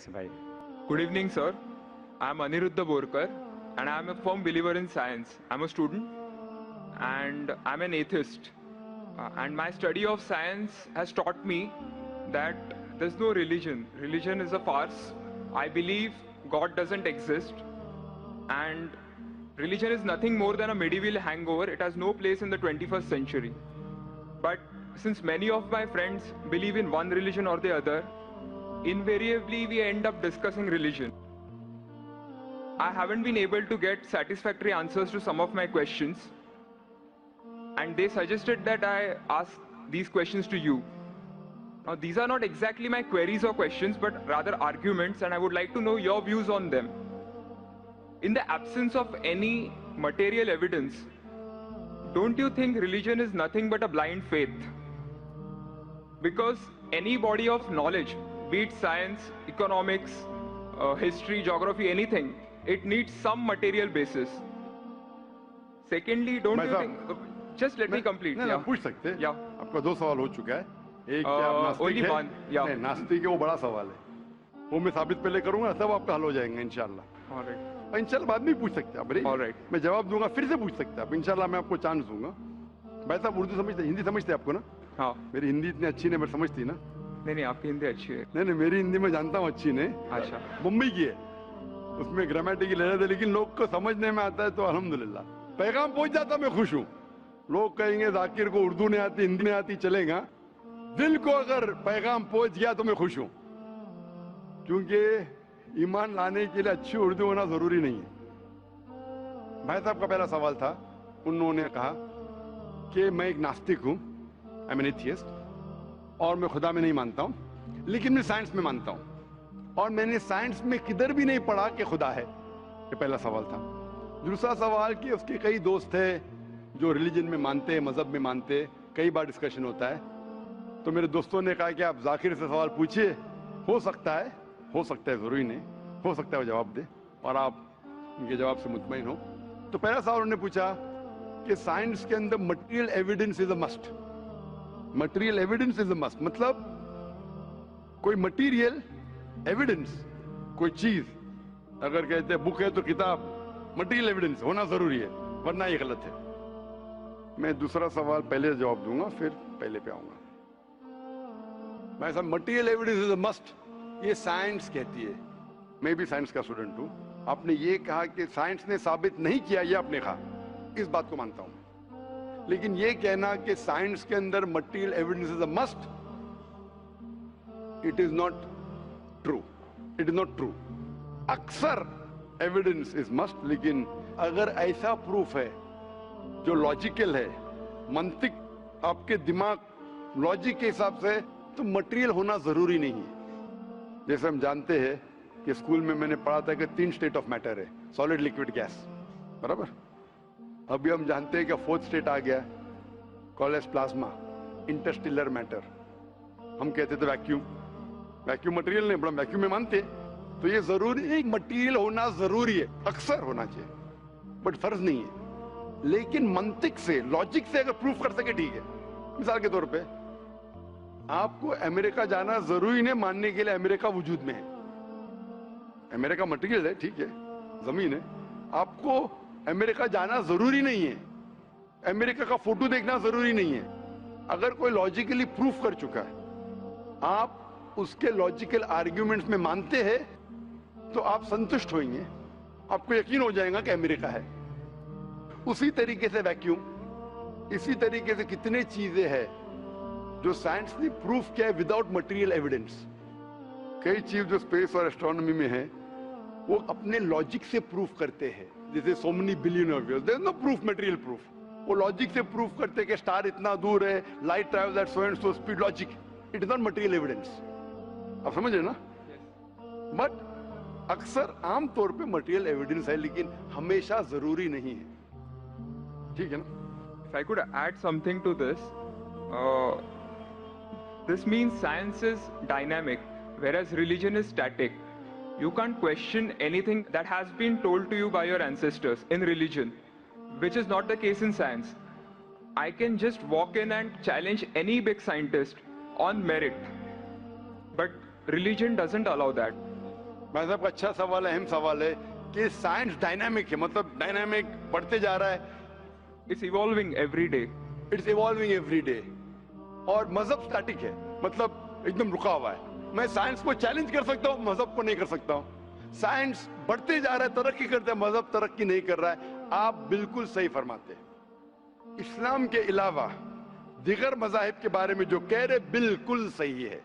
से भाई? Good evening, sir. I'm Aniruddha Borkar, and I'm a firm believer in science. I'm a student, and I'm an atheist. And my study of science has taught me that there's no religion. Religion is a farce. I believe God doesn't exist, and religion is nothing more than a medieval hangover. It has no place in the 21st century. But since many of my friends believe in one religion or the other, invariably we end up discussing religion. I haven't been able to get satisfactory answers to some of my questions, and they suggested that I ask these questions to you. Now, these are not exactly my queries or questions, but rather arguments, and I would like to know your views on them. In the absence of any material evidence, don't you think religion is nothing but a blind faith? Because any body of knowledge, be it science, economics, history, geography, anything, it needs some material basis. Secondly, don't you think... Just let me complete. नहीं, पूछ सकते हैं। Yeah. आपका दो सवाल हो चुका है। एक क्या आप नास्तिक only है? one, yeah. नहीं, नास्तिक है, वो बड़ा सवाल है। वो मैं साबित पहले करूंगा, सब आपका हल हो जाएंगे इंशाल्लाह। All right. इंशाल्लाह बाद में पूछ सकते हैं आप। All right. मैं जवाब दूंगा, फिर से पूछ सकते हैं आप। इंशाल्लाह मैं आपको चांस दूंगा। भाई साहब उर्दू समझते, हिंदी समझते आपको ना? हाँ। मेरी हिंदी इतनी अच्छी नहीं, मैं समझती ना? नहीं, आपकी हिंदी अच्छी है। नहीं, मेरी हिंदी मैं जानता हूँ अच्छी नहीं। अच्छा। मुंबई की है, उसमें ग्रामेटिकल एरर है, लेकिन लोग को समझने में आता है तो अल्हम्दुलिल्लाह। पैगाम पहुंच जाता, मैं खुश हूँ। लोग कहेंगे जाकिर को उर्दू नहीं आती, हिंदी नहीं आती, चलेगा। दिल को अगर पैगाम पहुंच गया तो मैं खुश हूँ, क्योंकि ईमान लाने के लिए अच्छी उर्दू होना जरूरी नहीं है। भाई साहब का पहला सवाल था, उन्होंने कहा कि मैं एक नास्तिक हूँ, आई एम एन एथियस्ट, और मैं खुदा में नहीं मानता हूँ, लेकिन मैं साइंस में मानता हूँ, और मैंने साइंस में किधर भी नहीं पढ़ा कि खुदा है। ये पहला सवाल था। दूसरा सवाल कि उसके कई दोस्त हैं जो रिलीजन में मानते हैं, मजहब में मानते हैं, कई बार डिस्कशन होता है, तो मेरे दोस्तों ने कहा कि आप जाकिर से सवाल पूछिए, हो सकता है जरूरी नहीं, हो सकता है वो जवाब दे और आप उनके जवाब से मुतमईन हो। तो पहला सवाल उन्होंने पूछा कि साइंस के अंदर material evidence is a must. Material evidence is a must मतलब कोई मटेरियल एविडेंस, कोई चीज अगर कहते हैं बुक है तो किताब, मटेरियल एविडेंस होना जरूरी है, वरना ये गलत है। मैं दूसरा सवाल पहले जवाब दूंगा, फिर पहले पे आऊंगा। मैं सब material evidence is a must, ये साइंस कहती है। मैं भी साइंस का स्टूडेंट हूं। आपने ये कहा कि साइंस ने साबित नहीं किया, ये आपने कहा, इस बात को मानता हूं, लेकिन ये कहना कि साइंस के अंदर material evidence is a must, it is not true. It is not true. अक्सर एविडेंस इज मस्ट, लेकिन अगर ऐसा प्रूफ है जो लॉजिकल है, मंतिक आपके दिमाग लॉजिक के हिसाब से, तो मटेरियल होना जरूरी नहीं है। जैसे हम जानते हैं कि स्कूल में मैंने पढ़ा था कि 3 स्टेट ऑफ मैटर है, सॉलिड, लिक्विड, गैस, बराबर। अभी हम जानते हैं कि 4th स्टेट आ गया, कॉलेज प्लाज्मा, इंटरस्टेलर मैटर। हम कहते थे वैक्यूम, वैक्यूम मटेरियल नहीं, बड़ा वैक्यूम में मानते। तो ये जरूरी नहीं, मटेरियल होना जरूरी है, अक्सर होना चाहिए, बट फर्ज नहीं है। लेकिन मंतिक से, लॉजिक से अगर प्रूफ कर सके ठीक है। मिसाल के तौर पे आपको अमेरिका जाना जरूरी नहीं मानने के लिए अमेरिका वजूद में है। अमेरिका मटेरियल है, ठीक है, जमीन है। आपको अमेरिका जाना जरूरी नहीं है, अमेरिका का फोटो देखना जरूरी नहीं है। अगर कोई लॉजिकली प्रूफ कर चुका है, आप उसके लॉजिकल आर्ग्यूमेंट्स में मानते हैं, तो आप संतुष्ट होंगे, आपको यकीन हो जाएगा कि अमेरिका है। उसी तरीके से वैक्यूम, इसी तरीके से कितने चीजें हैं जो साइंस ने प्रूफ किया है विदाउट मटेरियल एविडेंस। कई चीज जो स्पेस और एस्ट्रोनॉमी में है, वो अपने लॉजिक से प्रूफ करते हैं, जैसे so many billion of years, there is no proof, material proof. वो लॉजिक से प्रूफ करते हैं कि स्टार इतना दूर है, light travels at so and so speed, logic, it is not material evidence. आप समझ रहे ना? बट अक्सर आमतौर पे मटेरियल एविडेंस है, लेकिन हमेशा जरूरी नहीं है। ठीक है ना? If I could add something to this, this means science is dynamic, whereas religion is static. You can't question anything that has been told to you by your ancestors in religion, which is not the case in science. I can just walk in and challenge any big scientist on merit, but religion doesn't allow that. भाई साहब का अच्छा सवाल है, अहम सवाल है कि साइंस डायनामिक है, मतलब डायनामिक बढ़ते जा रहा है, It's evolving every day. It's evolving every day. और मजहब स्टैटिक है, मतलब एकदम रुका हुआ है। मैं साइंस को चैलेंज कर सकता हूँ, मजहब को नहीं कर सकता हूँ। साइंस बढ़ते जा रहा है, तरक्की करते हैं, मजहब तरक्की नहीं कर रहा है। आप बिल्कुल सही फरमाते हैं। इस्लाम के अलावा दिगर मजाहिब के बारे में जो कह रहे बिल्कुल सही है।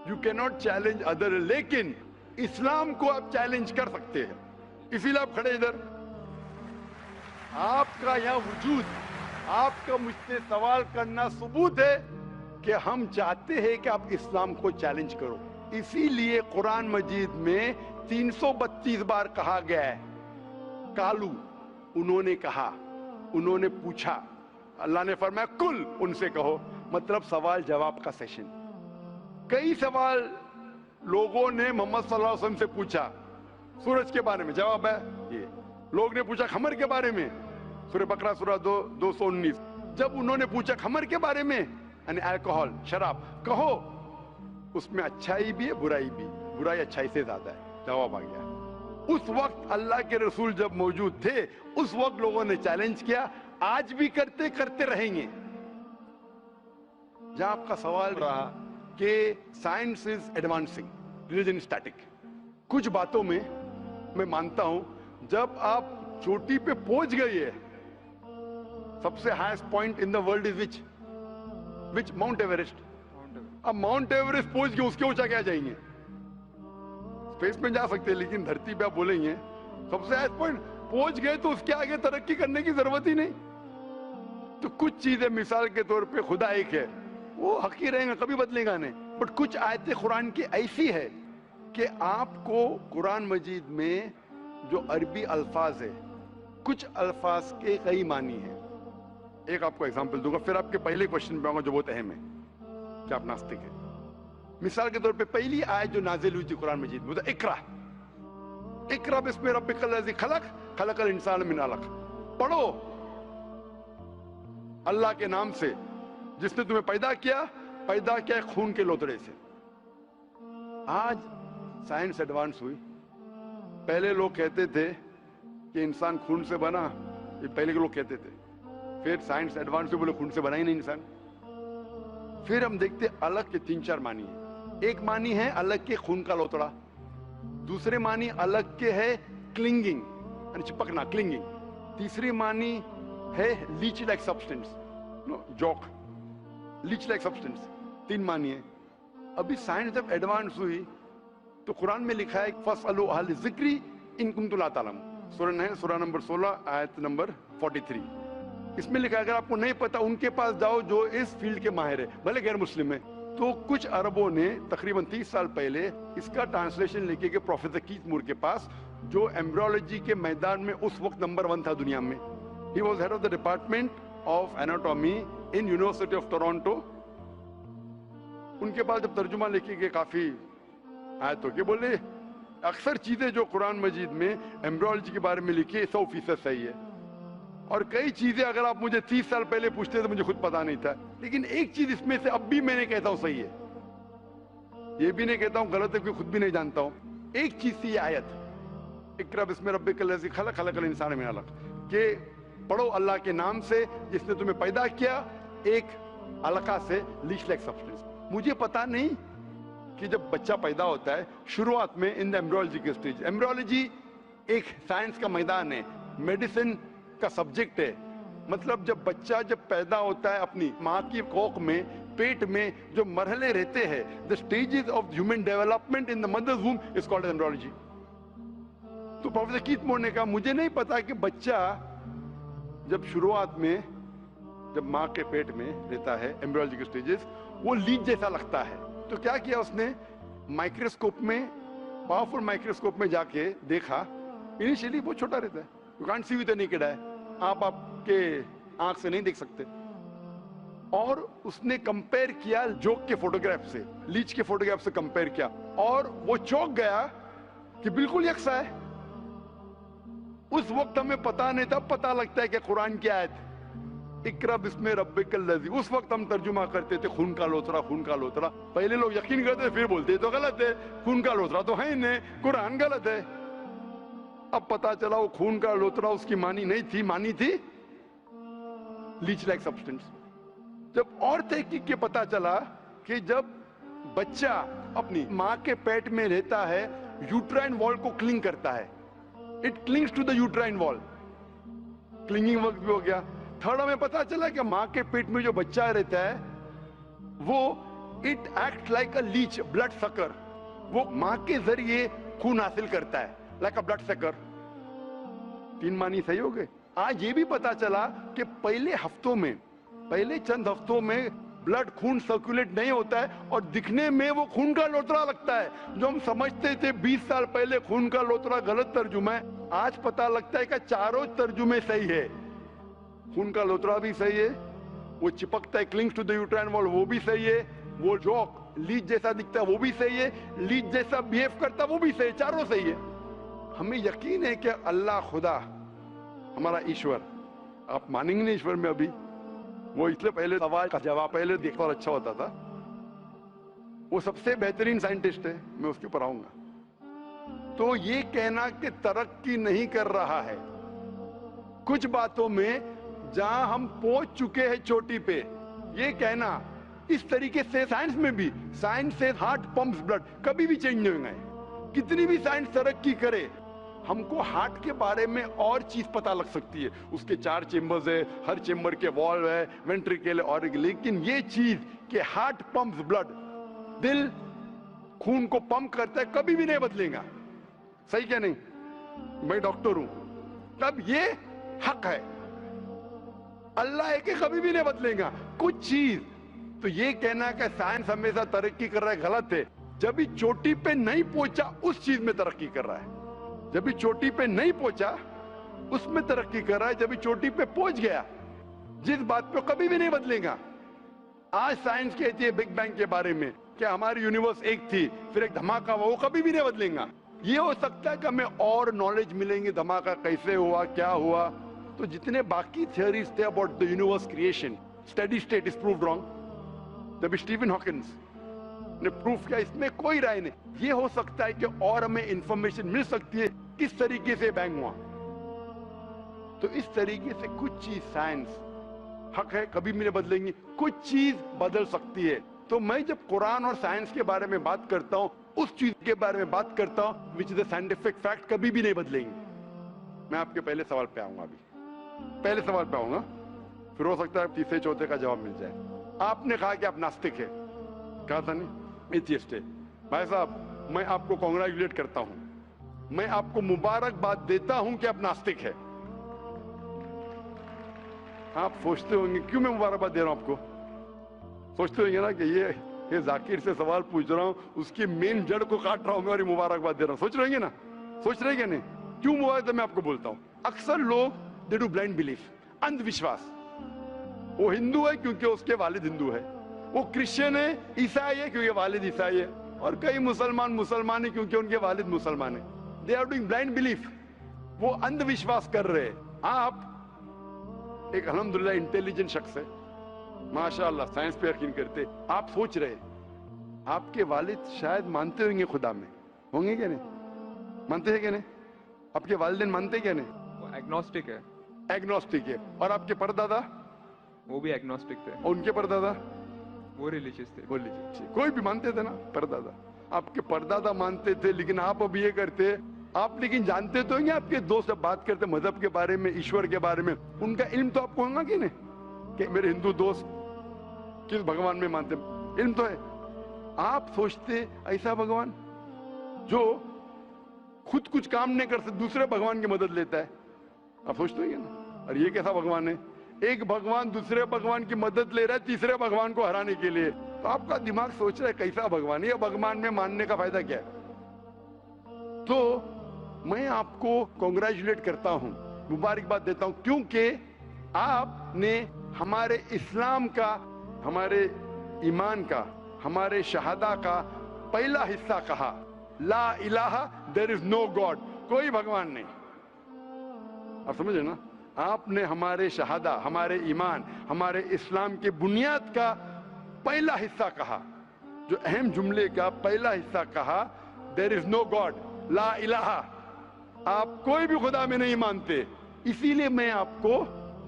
You can not challenge other, लेकिन इस्लाम को आप चैलेंज कर सकते हैं। इसीलिए आप खड़े इधर, आपका यहाँ वजूद, आपका मुझसे सवाल करना सबूत है कि हम चाहते हैं कि आप इस्लाम को चैलेंज करो। इसीलिए कुरान मजीद में 332 बार कहा गया है कालू, उन्होंने कहा, उन्होंने पूछा। अल्लाह ने फरमाया कुल, उनसे कहो, मतलब सवाल जवाब का सेशन। कई सवाल लोगों ने मोहम्मद सल्लल्लाहु अलैहि वसल्लम से पूछा, सूरज के बारे में जवाब है ये। लोग ने पूछा खमर के बारे में, सूरह बकरा सूरह 219। जब उन्होंने पूछा खमर के बारे में, यानी अल्कोहल, शराब, कहो उसमें अच्छाई भी है बुराई भी, बुराई अच्छाई से ज्यादा है, जवाब आ गया। उस वक्त अल्लाह के रसूल जब मौजूद थे, उस वक्त लोगों ने चैलेंज किया, आज भी करते रहेंगे। जहां आपका सवाल रहा कि science is advancing, religion static, कुछ बातों में मैं मानता हूं, जब आप चोटी पे पहुंच गई है, सबसे highest point in the world is which mount Everest. अब माउंट एवरेस्ट पहुंच गए, उसके ऊंचा क्या जाएंगे? स्पेस में जा सकते हैं, लेकिन धरती पे आप बोलेंगे सबसे हाईएस्ट पॉइंट पहुंच गए तो उसके आगे तरक्की करने की जरूरत ही नहीं। तो कुछ चीजें, मिसाल के तौर पे खुदा एक है, वो हकी रहेगा, कभी बदलेगा नहीं। बट कुछ आयतें कुरान की ऐसी है कि आपको कुरान मजीद में जो अरबी अल्फाज है, कुछ अल्फाज के कई मानी है। एक आपको एग्जांपल दूंगा, फिर आपके पहले क्वेश्चन पे आऊंगा जो बहुत अहम है कि आप नास्तिक है। मिसाल के तौर पे पहली आयत जो नाजिल हुई थी कुरान मजीद में, इकरा इकरा बिस्मि रब्बिकल लज़ी खलक, खलकल इंसान मिन अलक। पढ़ो अल्लाह के नाम से जिसने तुम्हें पैदा किया खून के लोतड़े से। आज साइंस एडवांस हुई। पहले लोग कहते थे कि इंसान खून से बना, ये पहले के लोग कहते थे। फिर साइंस एडवांस हुई, बोले खून से बना ही नहीं इंसान। फिर हम देखते अलग के 3-4 मानी है। एक मानी है अलग के खून का लोतड़ा, दूसरे मानी अलग के है क्लिंगिंग, चिपकना, क्लिंगिंग। तीसरी मानी है लीच लाइक सब्सटेंस, जॉक, लीच लाइक सब्सटेंस। 3 मानी है। अभी साइंस जब एडवांस हुई तो कुरान में लिखा है फसअलू अहल ज़िक्री इन कुंतुम ला तालमून, सूरह नंबर 16 आयत नंबर 43। इसमें लिखा है अगर आपको नहीं पता उनके पास जाओ जो इस फील्ड के माहिर है, भले गैर मुस्लिम है। तो कुछ अरबों ने तकरीबन 30 साल पहले इसका ट्रांसलेशन लेके गए प्रोफेसर कीथ मूर के पास, जो एम्ब्रियोलॉजी के मैदान में उस वक्त नंबर 1 था दुनिया में। He was head of the department of anatomy in university of Toronto. उनके पास जब तर्जुमा लेके गए काफी आयतों के, बोले अक्सर चीजें जो कुरान मजीद में एम्ब्रियोलॉजी के बारे में लिखी है 100% सही है, और कई चीजें अगर आप मुझे 30 साल पहले पूछते तो मुझे खुद पता नहीं था, लेकिन एक चीज इसमें से अब भी मैंने कहता हूं सही है, ये भी नहीं कहता हूं गलत है, क्योंकि खुद भी नहीं जानता हूं। एक चीज थी ये आयत इकरा बिस्मि रब्बिकल लज़ी खलक, खलकल इंसान मिन अलक, के पढ़ो अल्लाह के नाम से जिसने तुम्हें पैदा किया एक अलका से, लीच लाइक सब्सटेंस। मुझे पता नहीं कि जब बच्चा पैदा होता है शुरुआत में इन द एम्ब्रियोलॉजी के स्टेज, एम्ब्रियोलॉजी एक साइंस का मैदान है, मेडिसिन का सब्जेक्ट है। मतलब जब बच्चा जब पैदा होता है अपनी माँ की कोख में, पेट में जो मरहले रहते हैं, the stages of human development in the mother's womb is called embryology. तो प्रोफेसर कीथ मूर ने कहा मुझे नहीं पता कि बच्चा जब शुरुआत में जब माँ के पेट में रहता है, एम्ब्रियोलॉजी के स्टेजेस, वो लीच जैसा लगता है। तो क्या किया उसने, माइक्रोस्कोप में, पावरफुल माइक्रोस्कोप में जाके देखा, इनिशियली बहुत छोटा रहता है, you can't see with any kid I, आप आपके आंख से नहीं देख सकते। और उसने कंपेयर किया जोक के फोटोग्राफ से, लीच के फोटोग्राफ से कंपेयर किया, और वो चौंक गया कि बिल्कुल यकसा है। उस वक्त हमें पता नहीं था, पता लगता है कि कुरान की आयत اقرا بسم ربک الذی. اس وقت ہم ترجمہ کرتے تھے خون کا لوترا، خون کا لوترا. پہلے لوگ یقین کرتے تھے، پھر بولتے تو غلط ہے، خون کا لوترا تو ہے ہی نہیں، قرآن غلط ہے. اب پتا چلا وہ خون کا لوترا اس کی معنی نہیں تھی، معنی تھی لیچ لائک سبسٹنس. جب اور تحقیق کے پتا چلا کہ جب بچہ اپنی ماں کے پیٹ میں رہتا ہے یوٹرائن وال کو کلنگ کرتا ہے، اٹ کلنگز ٹو دا یوٹرائن وال. کلنگنگ وقت بھی ہو گیا. تھرڈ ہمیں پتا چلا کہ ماں کے پیٹ میں جو بچہ رہتا ہے وہ it act like a leech, blood sucker. وہ ماں کے ذریعے خون حاصل کرتا ہے لائک اے بلڈ سکر. 3 معنی صحیح ہو گئے. آج یہ بھی پتا چلا کہ پہلے چند ہفتوں میں بلڈ خون سرکولیٹ نہیں ہوتا ہے اور دکھنے میں وہ خون کا لوترا لگتا ہے. جو ہم سمجھتے تھے 20 سال پہلے خون کا لوترا غلط ترجمہ ہے، آج پتا لگتا ہے کہ چاروں ترجمے صحیح ہے. خون کا لوترا بھی صحیح ہے، وہ چپکتا ہے کلنگز ٹو دی یوٹرائن وال وہ بھی صحیح ہے، وہ جو لیچ جیسا دکھتا ہے وہ بھی صحیح ہے، لیچ جیسا بیہیو کرتا ہے وہ بھی صحیح ہے، چاروں صحیح ہے. ہمیں یقین ہے کہ اللہ خدا ہمارا ایشور، آپ مانیں گے نہیں ایشور میں ابھی، وہ اس لیے پہلے سوال کا جواب پہلے دیکھتا اور اچھا ہوتا تھا. وہ سب سے بہترین سائنٹسٹ ہے، میں اس کے اوپر آؤں گا. تو یہ کہنا کہ ترقی نہیں کر رہا ہے، کچھ باتوں میں جہاں ہم پہنچ چکے ہیں چوٹی پہ، یہ کہنا اس طریقے سے سائنس میں بھی، سائنس سے ہارٹ پمپس بلڈ، کبھی بھی چینج نہیں ہوگا. کتنی بھی سائنس ترقی کرے، ہم کو ہارٹ کے بارے میں اور چیز پتا لگ سکتی ہے. اس کے 4 چیمبرز ہے، ہر چیمبر کے والو ہے، وینٹریکل اور، لیکن یہ چیز کہ ہارٹ پمپس بلڈ، دل خون کو پمپ کرتا ہے، کبھی بھی نہیں بدلے گا. صحیح کیا نہیں؟ میں ڈاکٹر ہوں، تب یہ حق ہے. اللہ ہے کہ کبھی بھی نہیں بدلے گا. کچھ چیز تو یہ کہنا کہ سائنس ہمیشہ ترقی کر رہا ہے غلط ہے. جب بھی چوٹی پہ نہیں پہنچا اس چیز میں ترقی کر رہا ہے. جب بھی چوٹی پہ نہیں پہنچا اس میں ترقی کر رہا ہے. جب بھی چوٹی پہ پہنچ گیا جس بات پہ کبھی بھی نہیں بدلے گا. آج سائنس کہتی ہے بگ بینگ کے بارے میں کہ ہماری یونیورس ایک تھی پھر ایک دھماکہ ہوا، وہ کبھی بھی نہیں بدلیں گا. یہ ہو سکتا ہے کہ ہمیں اور نالج ملیں گے، دھماکہ کیسے ہوا، کیا ہوا. تو جتنے باقی تھیوریز تھے about the universe creation, steady state is proved wrong. جب اسٹیون ہاکنس نے پروف کیا، اس میں کوئی رائے نہیں. یہ ہو سکتا ہے کہ اور ہمیں انفارمیشن مل سکتی ہے کس طریقے سے بینگ ہوا. تو اس طریقے سے کچھ چیز سائنس حق ہے، کبھی بھی نہیں بدلیں گی، کچھ چیز بدل سکتی ہے. تو میں جب قرآن اور سائنس کے بارے میں بات کرتا ہوں، اس چیز کے بارے میں بات کرتا ہوں which is a scientific fact، کبھی بھی نہیں بدلیں گی. میں آپ کے پہلے سوال پہ آؤں گا، ابھی پہلے سوال پہ آؤں گا، پھر ہو سکتا ہے تیسرے چوتھے کا جواب مل جائے. آپ نے کہا کہ آپ ناستک ہے، کہا تھا نہیں، ایتھیسٹ ہے. بھائی صاحب میں آپ کو کانگریچولیٹ کرتا ہوں، میں آپ کو مبارکباد دیتا ہوں کہ آپ ناستک ہے. آپ سوچتے ہوں گے کیوں میں مبارکباد دے رہا ہوں آپ کو؟ سوچتے ہوں گے نا کہ یہ ذاکر سے سوال پوچھ رہا ہوں، اس کی مین جڑ کو کاٹ رہا ہوں میں اور یہ مبارکباد دے رہا ہوں. سوچ رہے ہیں نا، سوچ رہے ہیں نا کیوں مبارک؟ میں آپ کو بولتا ہوں. اکثر لوگ دے ڈو بلائنڈ بلیف، اندھ وشواس. وہ ہندو ہے کیونکہ اس کے والد ہندو ہے، وہ کرسچن ہے، عیسائی ہے کیونکہ والد عیسائی ہے، اور کئی مسلمان ہیں کیونکہ ان کے والد مسلمان ہیں. They are doing blind belief, وہ اندھ وشواس کر رہے. آپ ایک الحمدللہ انٹیلیجنٹ شخص ہے، ماشاءاللہ سائنس پہ یقین کرتے. آپ سوچ رہے آپ کے والد شاید مانتے ہوں گے خدا میں، ہوں گے کیا نہیں؟ مانتے ہیں کیا نہیں؟ آپ کے والدین مانتے کیا نہیں؟ وہ ایگنوسٹک ہے. ایگنوسٹک ہے. اور آپ کے پردادا؟ وہ بھی ایگنوسٹک تھے. اور ان کے پردادا؟ وہ ریلیجیس تھے. کوئی بھی مانتے تھے نا پردادا. آپ کے پردادا مانتے تھے، لیکن آپ اب یہ کرتے. آپ لیکن جانتے تو ہیں گے، آپ کے دوست جب بات کرتے مذہب کے بارے میں، ایشور کے بارے میں، ان کا علم تو آپ کو ہوگا کہ نہیں کہ میرے ہندو دوست کس بھگوان میں مانتے؟ علم تو ہے. آپ سوچتے ایسا بھگوان جو خود کچھ کام نہیں کر سکتے، دوسرے بھگوان کی مدد لیتا ہے. آپ سوچتے ہیں نا، اور یہ کیسا بھگوان ہے؟ ایک بھگوان دوسرے بھگوان کی مدد لے رہا ہے تیسرے بھگوان کو ہرانے کے لیے. تو آپ کا دماغ سوچ رہا ہے کیسا بھگوان ہے، یہ بھگوان میں ماننے کا فائدہ کیا ہے؟ تو میں آپ کو کانگریچولیٹ کرتا ہوں، مبارکباد دیتا ہوں، کیونکہ آپ نے ہمارے اسلام کا، ہمارے ایمان کا، ہمارے شہادہ کا پہلا حصہ کہا، لا الہ، دیر از نو گاڈ، کوئی بھگوان نہیں. آپ سمجھے نا؟ आपने हमारे शहादा, हमारे ईमान, हमारे इस्लाम के बुनियाद का पहला हिस्सा कहा, जो अहम जुमले का पहला हिस्सा कहा, देयर इज नो गॉड, ला इलाहा, आप कोई भी खुदा में नहीं मानते, इसीलिए मैं आपको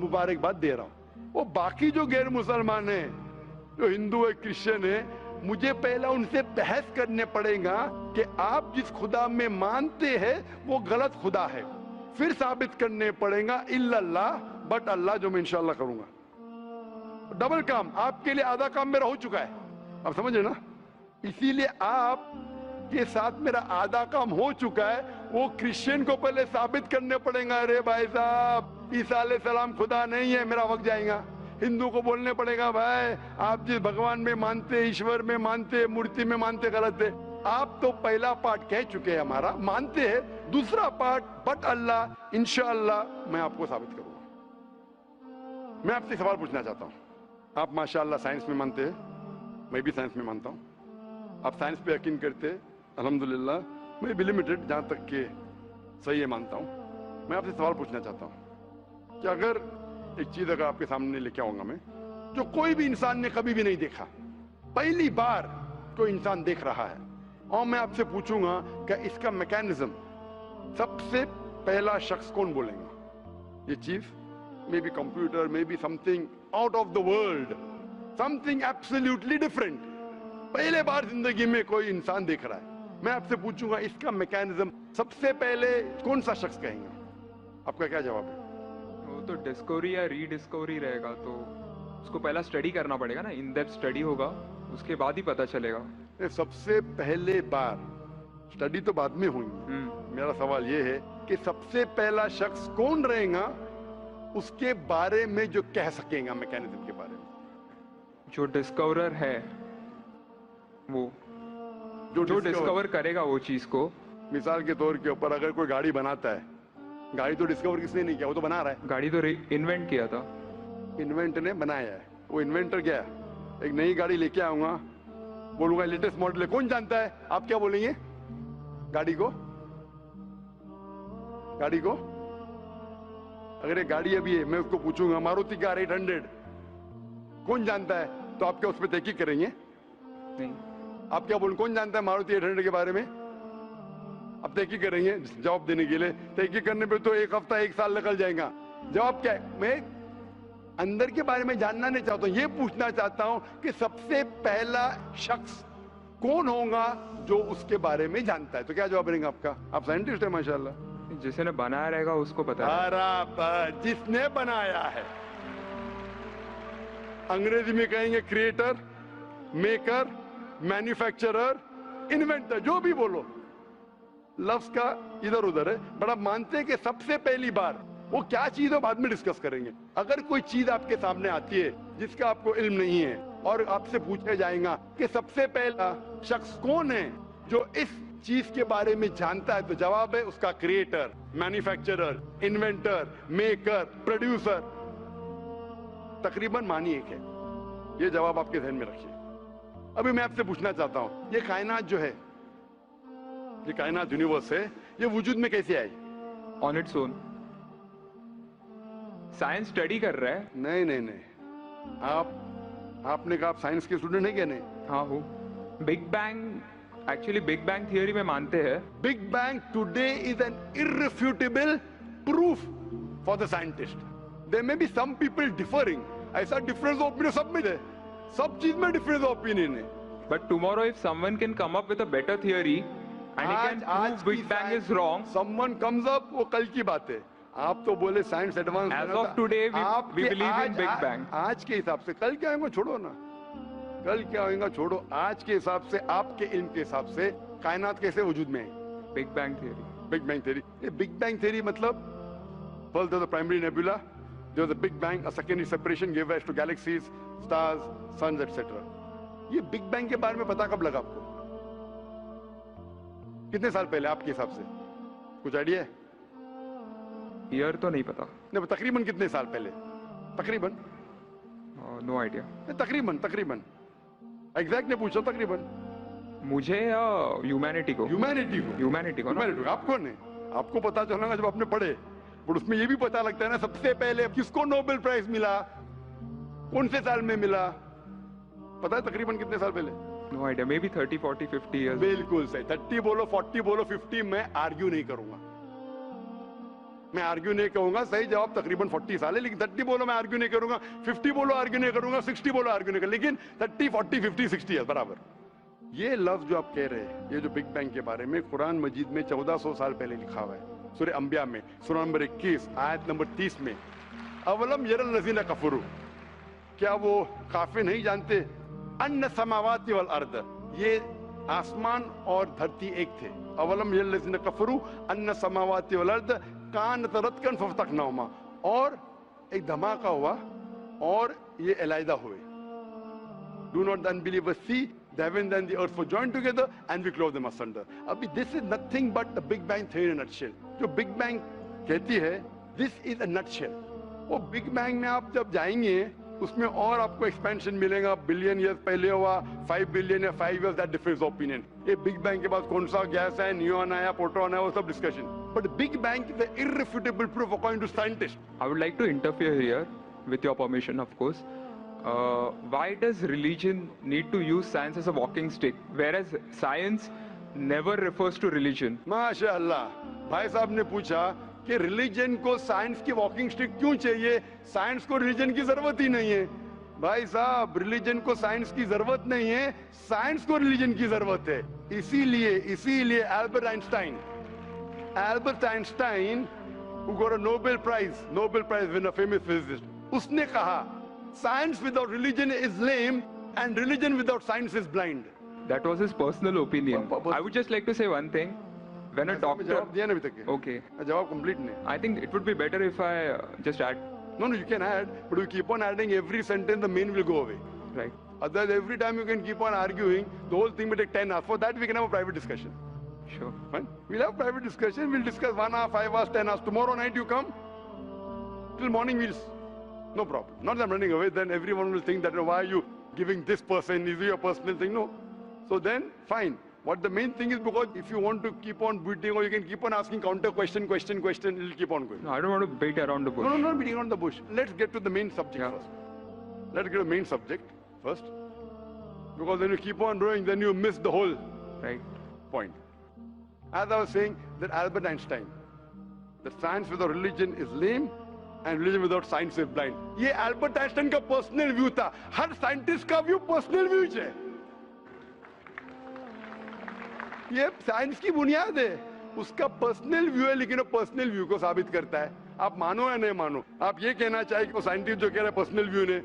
मुबारकबाद दे रहा हूं। वो बाकी जो गैर मुसलमान है, जो हिंदू है, क्रिश्चियन है, मुझे पहला उनसे बहस करने पड़ेगा कि आप जिस खुदा में मानते हैं वो गलत खुदा है, फिर साबित करने पड़ेगा इल्लल्लाह, बट अल्लाह, जो मैं इंशाल्लाह करूंगा। डबल काम, आपके लिए आधा काम मेरा हो चुका है, आप समझ रहे ना? इसीलिए आप के साथ मेरा आधा काम हो चुका है, वो क्रिश्चियन को पहले साबित करने पड़ेगा, अरे भाई साहब ईसा अलैहिस्सलाम खुदा नहीं है, मेरा वक्त जाएगा। हिंदू को बोलने पड़ेगा, भाई आप जिस भगवान में मानते, ईश्वर में मानते, मूर्ति में मानते, गलत है। आप तो पहला पार्ट कह चुके हैं हमारा, मानते हैं, दूसरा पार्ट बट अल्लाह, इंशाअल्लाह मैं आपको साबित करूंगा। मैं आपसे सवाल पूछना चाहता हूं, आप माशाअल्लाह साइंस में मानते हैं, मैं भी साइंस में मानता हूं, आप साइंस पे यकीन करते हैं, अल्हम्दुलिल्लाह, मैं भी लिमिटेड जहां तक के सही है मानता हूं। मैं आपसे सवाल पूछना चाहता हूं कि अगर एक चीज अगर आपके सामने लेके आऊंगा मैं, जो कोई भी इंसान ने कभी भी नहीं देखा, पहली बार कोई इंसान देख रहा है, और मैं आपसे पूछूंगा कि इसका मैकेनिज्म, सबसे पहला शख्स कौन बोलेगा? ये चीज may be computer, may be something out of the world, something absolutely different, पहले बार जिंदगी में कोई इंसान देख रहा है। मैं आपसे पूछूंगा इसका मैकेनिज्म सबसे पहले कौन सा शख्स कहेगा? आपका क्या जवाब है? वो तो डिस्कवरी या रीडिस्कवरी रहेगा, तो उसको पहला स्टडी करना पड़ेगा ना, इन डेप्थ स्टडी होगा, उसके बाद ही पता चलेगा। सबसे पहले बार स्टडी तो बाद में हुई, मेरा सवाल ये है कि सबसे पहला शख्स कौन रहेगा उसके बारे में जो कह सकेगा मैकेनिज्म के बारे में? जो डिस्कवरर है, वो जो डिस्कवर करेगा वो चीज को। मिसाल के तौर के ऊपर अगर कोई गाड़ी बनाता है, गाड़ी तो डिस्कवर किसने नहीं किया, वो तो बना रहा है। गाड़ी तो इन्वेंट किया था, इन्वेंट ने बनाया है, वो इन्वेंटर क्या है? एक नई गाड़ी लेके आऊंगा, बोलूंगा लेटेस्ट मॉडल है, कौन जानता है? आप क्या बोलेंगे? गाड़ी को, गाड़ी को अगर ये गाड़ी अभी है, मैं उसको पूछूंगा मारुति कार 800 कौन जानता है, तो आप क्या उस पर तहकीक करेंगे? नहीं। आप क्या बोलेंगे, कौन जानता है मारुति 800 के बारे में? आप तहकीक करेंगे जवाब देने के लिए, तहकीक करने पे तो एक हफ्ता एक साल निकल जाएगा। जवाब क्या है? मैं अंदर के बारे में जानना नहीं चाहता हूं, ये पूछना चाहता हूं कि सबसे पहला शख्स कौन होगा जो उसके बारे में जानता है। तो क्या जवाब रहेगा आपका? आप साइंटिस्ट है माशाल्लाह। जिसने बनाया रहेगा उसको पता है। बराबर, जिसने बनाया है। अंग्रेजी में कहेंगे क्रिएटर, मेकर, मैन्युफैक्चरर, इन्वेंटर, जो भी बोलो, लफ्ज का इधर उधर है, बड़ा मानते हैं कि सबसे पहली बार वो क्या चीज है बाद में डिस्कस करेंगे। अगर कोई चीज आपके सामने आती है जिसका आपको इल्म नहीं है और आपसे पूछा जाएगा कि सबसे पहला शख्स कौन है जो इस चीज के बारे में जानता है, तो जवाब है उसका creator, manufacturer, inventor, maker, producer. तकरीबन मानी एक है। ये जवाब आपके ध्यान में रखिए। अभी मैं आपसे पूछना चाहता हूं, ये कायनात जो है, ये कायनात यूनिवर्स है, ये वजूद में कैसे आई? On its own. Science study कर रहा है। नहीं नहीं नहीं, आपने कहा आप साइंस के स्टूडेंट है क्या? नहीं। हाँ हूँ। Big bang, actually big bang theory में मानते हैं। Big bang today is an irrefutable proof for the scientist. There may be some people differing, ऐसा डिफरेंस ऑफ ओपिनियन सब में है, सब चीज में डिफरेंस ऑफ ओपिनियन है। But tomorrow if someone can come up with a better theory and he can prove big bang is wrong, someone comes up, वो कल की बात है। आप तो बोले science advance, age of today we believe in big bang. आज के हिसाब से, कल क्या होगा छोड़ो ना, कल क्या होगा छोड़ो, आज के हिसाब से, आपके इल्म के हिसाब से कायनात कैसे वजूद में है? Big bang theory. Big bang theory. ये बिग बैंग थियरी मतलब first the primary nebula, there was a big bang, a secondary separation gave rise to galaxies, stars, suns, etc. ये बिग बैंग के बारे में पता कब लगा आपको? कितने साल पहले आपके हिसाब से? कुछ आइडिया है? ईयर तो नहीं पता। नहीं, तकरीबन कितने साल पहले? तकरीबन? No idea. तकरीबन एग्जैक्ट ने पूछा, तकरीबन। मुझे या ह्यूमैनिटी को? ह्यूमैनिटी को ना? आपको नहीं, आपको पता चलेगा जब आपने पढ़े। पर उसमें ये भी पता लगता है ना सबसे पहले किसको नोबेल प्राइज मिला, कौन से साल में मिला, पता है तकरीबन कितने साल पहले? No idea. Maybe 30, 40, 50 years. बिल्कुल सही. 30 बोलो, 40 बोलो, 50, मैं आर्ग्यू नहीं करूंगा. मैं आर्ग्यू नहीं कहूंगा. सही जवाब तकरीबन 40 साल है, लेकिन 30 बोलो मैं आर्ग्यू नहीं करूंगा, 50 बोलो आर्ग्यू नहीं करूंगा, 60 बोलो आर्ग्यू नहीं करूंगा, लेकिन 30, 40, 50, 60 है बराबर. ये लफ्ज जो आप कह रहे हैं, ये जो बिग बैंग के बारे में कुरान मजीद में 1400 साल पहले लिखा हुआ है. सूरह अंबिया में सूरह नंबर 21 आयत नंबर 30 में, अवलम यरल लज़ीना कफरू, क्या वो काफिर नहीं जानते, अन्ना समावाति वल अर्द, ये आसमान और धरती एक थे. अवलम यरल लज़ीना कफरू अन्ना समावाति वल अर्द कानत रतकन फफतकनाहुमा, और एक धमाका हुआ और ये अलहदा हुए. Do not the unbelievers see the heavens and the earth were joined together and we clove them asunder. अभी this is nothing but the Big Bang theory in a nutshell. जो Big Bang कहती है, this is a nutshell. वो Big Bang में आप जब जाएंगे उसमें और आपको एक्सपेंशन मिलेगा. बिलियन ईयर्स पहले हुआ, 5 बिलियन या 5 years, that differs opinion. ये बिग बैंग के बाद कौन सा गैस है, न्यूट्रॉन आया, प्रोटॉन आया, वो सब discussion. But big bang is the irrefutable proof according to scientists. I would like to interfere here, with your permission, of course. Why does religion need to use science as a walking stick, whereas science never refers to religion? माशाअल्लाह, भाई साहब ने पूछा कि religion को science की walking stick क्यों चाहिए, साइंस को रिलीजन की जरूरत ही नहीं है. भाई साहब, रिलीजन को साइंस की जरूरत नहीं है, साइंस को रिलीजन की जरूरत है. इसीलिए Albert Einstein who got a Nobel Prize winner, famous physicist, उसने कहा science without religion is lame and religion without science is blind. That was his personal opinion. I would just like to say one thing. When a doctor... जवाब दिया ना अभी तक. Okay. जवाब complete नहीं. I think it would be better if I just add. No, you can add, but you keep on adding every sentence, the main will go away. Right. Otherwise, every time you can keep on arguing, the whole thing will take 10 hours. For that, we can have a private discussion. Sure. Fine? We'll have private discussion. We'll discuss 1 hour, 5 hours, 10 hours. Tomorrow night you come. Till morning no problem. Not that I'm running away. Then everyone will think that why are you giving this person? Is it your personal thing? No. So then, fine. What the main thing is, because if you want to keep on beating or you can keep on asking counter question, it'll keep on going. No, I don't want to beat around the bush. No, not beating around the bush. Let's get to the main subject first. Let's get to the main subject first. Because when you keep on growing, then you miss the whole point. As I was saying, that Albert Einstein, that science without religion is lame and religion without science is blind. ये Albert Einstein का personal view था. हर scientist का view personal view है. ये science की बुनियाद है. उसका पर्सनल व्यू है, लेकिन वो पर्सनल व्यू को साबित करता है. आप मानो या नहीं मानो, आप ये कहना चाहे कि वो साइंटिस्ट जो कह रहा है पर्सनल व्यू ने,